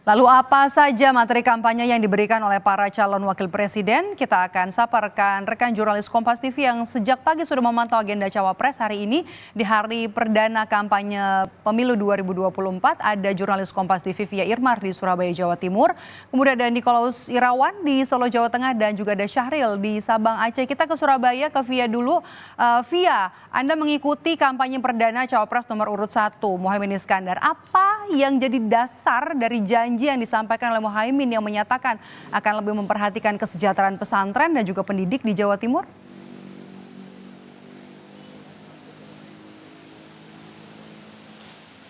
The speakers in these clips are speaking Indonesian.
Lalu apa saja materi kampanye yang diberikan oleh para calon wakil presiden? Kita akan sapa rekan jurnalis Kompas TV yang sejak pagi sudah memantau agenda Cawapres hari ini. Di hari perdana kampanye pemilu 2024 ada jurnalis Kompas TV Via Irmar di Surabaya, Jawa Timur. Kemudian ada Nikolaus Irawan di Solo, Jawa Tengah dan juga ada Syahril di Sabang, Aceh. Kita ke Surabaya, ke Via dulu. Via, Anda mengikuti kampanye perdana Cawapres nomor urut 1 Muhaimin Iskandar. Apa yang jadi dasar dari janji yang disampaikan oleh Muhaimin yang menyatakan akan lebih memperhatikan kesejahteraan pesantren dan juga pendidik di Jawa Timur?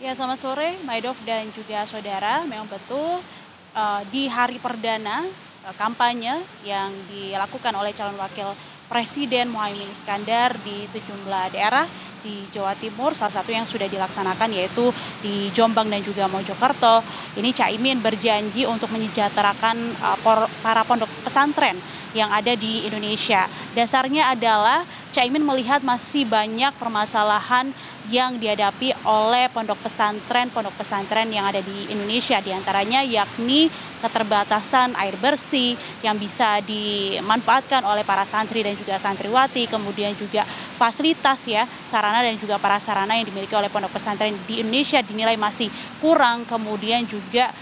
Ya, selamat sore, Maidov dan juga saudara. Memang betul di hari perdana kampanye yang dilakukan oleh calon wakil Presiden Muhaimin Iskandar di sejumlah daerah di Jawa Timur, salah satu yang sudah dilaksanakan yaitu di Jombang dan juga Mojokerto. Ini Caimin berjanji untuk menyejahterakan para pondok pesantren yang ada di Indonesia. Dasarnya adalah Caimin melihat masih banyak permasalahan yang dihadapi oleh pondok pesantren yang ada di Indonesia, diantaranya yakni keterbatasan air bersih yang bisa dimanfaatkan oleh para santri dan juga santriwati, kemudian juga fasilitas ya, sarana dan juga prasarana yang dimiliki oleh pondok pesantren di Indonesia dinilai masih kurang, kemudian juga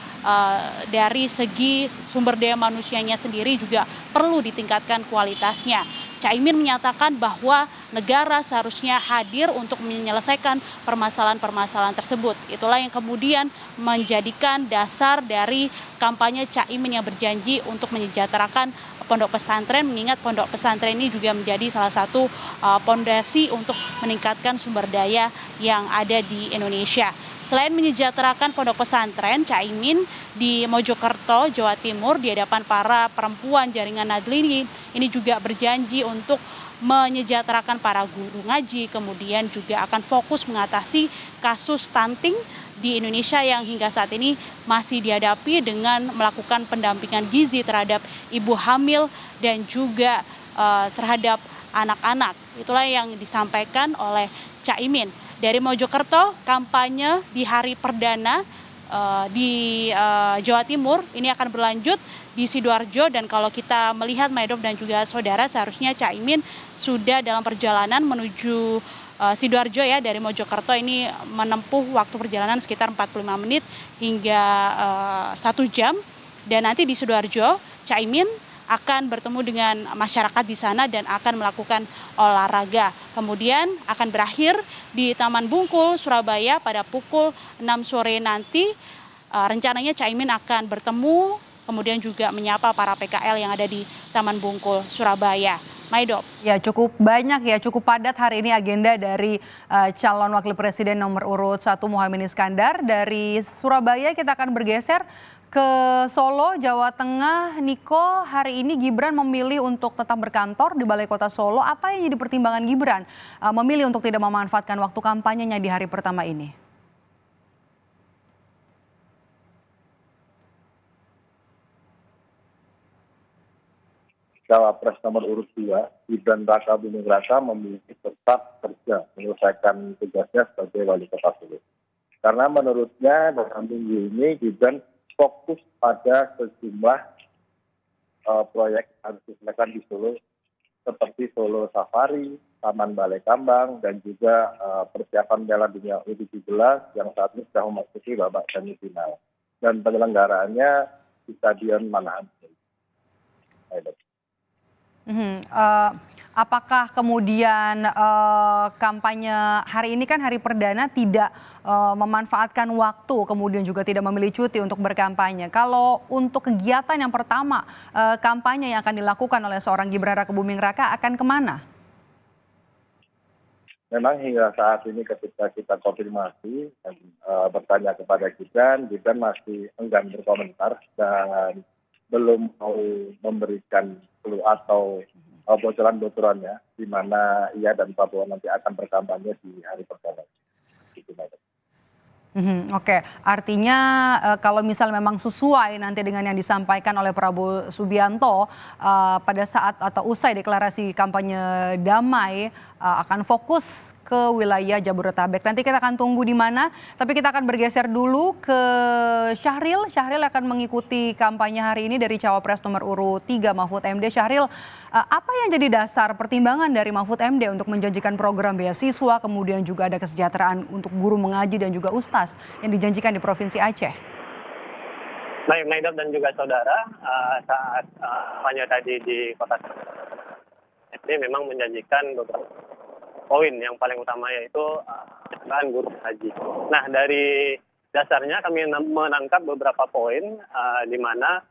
dari segi sumber daya manusianya sendiri juga perlu ditingkatkan kualitasnya. Caimin menyatakan bahwa negara seharusnya hadir untuk menyelesaikan permasalahan-permasalahan tersebut. Itulah yang kemudian menjadikan dasar dari kampanye Caimin yang berjanji untuk menyejahterakan pondok pesantren, mengingat pondok pesantren ini juga menjadi salah satu pondasi untuk meningkatkan sumber daya yang ada di Indonesia. Selain menyejahterakan pondok pesantren, Caimin di Mojokerto, Jawa Timur di hadapan para perempuan jaringan Nadlin ini juga berjanji untuk menyejahterakan para guru ngaji, kemudian juga akan fokus mengatasi kasus stunting di Indonesia yang hingga saat ini masih dihadapi dengan melakukan pendampingan gizi terhadap ibu hamil dan juga terhadap anak-anak. Itulah yang disampaikan oleh Caimin. Dari Mojokerto, kampanye di hari perdana di Jawa Timur ini akan berlanjut di Sidoarjo, dan kalau kita melihat Maidov dan juga saudara, seharusnya Caimin sudah dalam perjalanan menuju Sidoarjo ya, dari Mojokerto ini menempuh waktu perjalanan sekitar 45 menit hingga 1 jam, dan nanti di Sidoarjo Caimin akan bertemu dengan masyarakat di sana dan akan melakukan olahraga. Kemudian akan berakhir di Taman Bungkul, Surabaya pada pukul 6 sore nanti. Rencananya Caimin akan bertemu, kemudian juga menyapa para PKL yang ada di Taman Bungkul, Surabaya. Maidop. Ya, cukup banyak ya, cukup padat hari ini agenda dari calon wakil presiden nomor urut 1 Muhaimin Iskandar. Dari Surabaya kita akan bergeser ke Solo, Jawa Tengah. Niko, hari ini Gibran memilih untuk tetap berkantor di Balai Kota Solo. Apa yang jadi pertimbangan Gibran memilih untuk tidak memanfaatkan waktu kampanyenya di hari pertama ini? Cawapres nomor urut 2, Gibran Rakabuming Raka memilih tetap kerja menyelesaikan tugasnya sebagai wali kota Solo. Karena menurutnya dalam minggu ini Gibran fokus pada sejumlah proyek yang harus diselesaikan di Solo, seperti Solo Safari, Taman Balai Kambang, dan juga persiapan Piala Dunia U17 yang saat ini sudah memasuki babak semifinal. Dan penyelenggaraannya di Stadion Manahan. Apakah kemudian kampanye hari ini kan hari perdana tidak memanfaatkan waktu, kemudian juga tidak memilih cuti untuk berkampanye. Kalau untuk kegiatan yang pertama, kampanye yang akan dilakukan oleh seorang Gibran Rakabuming Raka akan kemana? Memang hingga saat ini ketika kita konfirmasi dan bertanya kepada Gibran masih enggan berkomentar dan belum mau memberikan clue atau bocoran-bocorannya di mana ia dan Prabowo nanti akan berkampanye di hari perdana. Oke, artinya kalau misal memang sesuai nanti dengan yang disampaikan oleh Prabowo Subianto pada saat atau usai deklarasi kampanye damai akan fokus ke wilayah Jabodetabek. Nanti kita akan tunggu di mana, tapi kita akan bergeser dulu ke Syahril. Syahril akan mengikuti kampanye hari ini dari Cawapres nomor urut 3 Mahfud MD. Syahril, apa yang jadi dasar pertimbangan dari Mahfud MD untuk menjanjikan program beasiswa, kemudian juga ada kesejahteraan untuk guru mengaji dan juga ustaz yang dijanjikan di Provinsi Aceh? Baik, Maidop dan juga saudara, saat kampanye tadi di Kota MD memang menjanjikan beberapa poin yang paling utama yaitu kesejahteraan guru haji. Nah, dari dasarnya kami menangkap beberapa poin di mana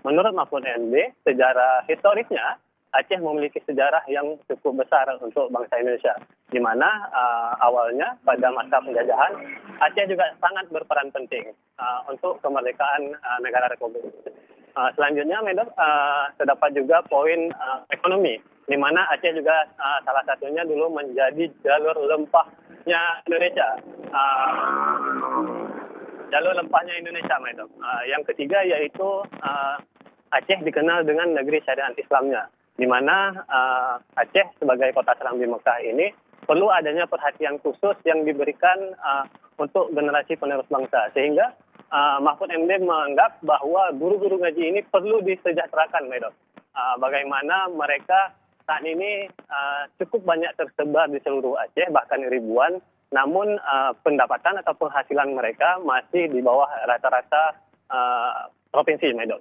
menurut Mahfud MD sejarah historisnya Aceh memiliki sejarah yang cukup besar untuk bangsa Indonesia, di mana awalnya pada masa penjajahan Aceh juga sangat berperan penting untuk kemerdekaan negara Republik. Selanjutnya, Medok, terdapat juga poin ekonomi, di mana Aceh juga salah satunya dulu menjadi jalur lempahnya Indonesia. Jalur lempahnya Indonesia, Medok. Yang ketiga yaitu Aceh dikenal dengan negeri syariat Islamnya, di mana Aceh sebagai kota Serambi Mekah ini perlu adanya perhatian khusus yang diberikan untuk generasi penerus bangsa, sehingga Mahfud MD menganggap bahwa guru-guru ngaji ini perlu disejahterakan, Medok. Bagaimana mereka saat ini cukup banyak tersebar di seluruh Aceh, bahkan ribuan, namun pendapatan atau penghasilan mereka masih di bawah rata-rata provinsi, Medok.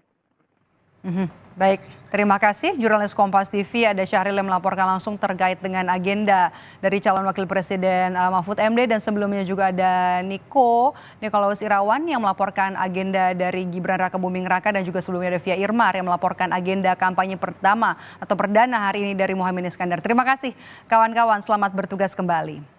Baik, terima kasih. Jurnalis Kompas TV ada Syahril yang melaporkan langsung terkait dengan agenda dari calon wakil presiden Mahfud MD, dan sebelumnya juga ada Nikolaus Irawan yang melaporkan agenda dari Gibran Rakabuming Raka, dan juga sebelumnya ada Via Irmar yang melaporkan agenda kampanye pertama atau perdana hari ini dari Muhaimin Iskandar. Terima kasih kawan-kawan, selamat bertugas kembali.